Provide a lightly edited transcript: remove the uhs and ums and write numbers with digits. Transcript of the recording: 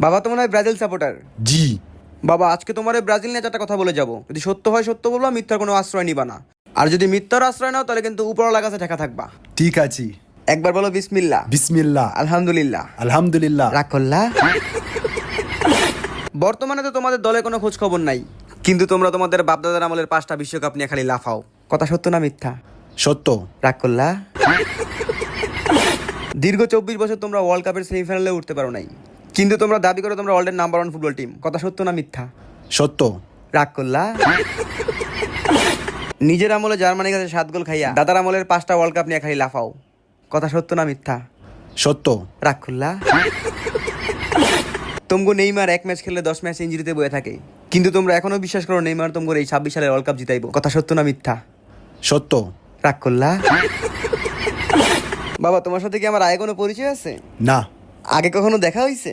বাবা তো মনে হয় ব্রাজিল সাপোর্টার। জি। বাবা আজকে তোমার এই ব্রাজিল নিয়ে চারটা কথা বলে যাব। যদি সত্য হয় সত্য বলবা, মিথ্যার কোনো আশ্রয় নিবা না। আর যদি মিথ্যার আশ্রয় নাও তাহলে কিন্তু উপরওয়ালা কাছে ঠেকা থাকবা। ঠিক আছে। একবার বলো বিসমিল্লাহ। বিসমিল্লাহ। আলহামদুলিল্লাহ। আলহামদুলিল্লাহ। রাগ করলা? বর্তমানে তো তোমাদের দলে কোনো খোঁজ খবর নাই, কিন্তু তোমরা তোমাদের বাপদাদার আমলের 5টা বিশ্বকাপ নিয়ে খালি লাফাও। কথা সত্য না মিথ্যা? সত্য। রাগ করলা? দীর্ঘ 24 বছর তোমরা ওয়ার্ল্ড কাপের সেমিফাইনালে উঠতে পারো নাই, কিন্তু তোমরা দাবি করো তোমরা ওয়ার্ল্ডের নাম্বার 1 ফুটবল টিম। কথা সত্য না মিথ্যা? সত্য। রাগ করলা? নিজের আমলে জার্মানির কাছে 7 গোল খাইয়া দাদার আমলের 5টা ওয়ার্ল্ড কাপ নিয়ে খালি লাফাও। কথা সত্য না মিথ্যা? সত্য। রাগ করলা? তোমগো নেইমার 1 ম্যাচ খেললে 10 ম্যাচ ইনজুরিতে বয়ে থাকে, কিন্তু তোমরা এখনো বিশ্বাস করো নেইমার তোমগোর এই 26 সালের ওয়ার্ল্ড কাপ জিতাইবো। কথা সত্য না মিথ্যা? সত্য। রাগ করলা? বাবা তোমার সাথে কি আমার আগে কোনো পরিচয় আছে? না। আগে কখনো দেখা হয়েছে?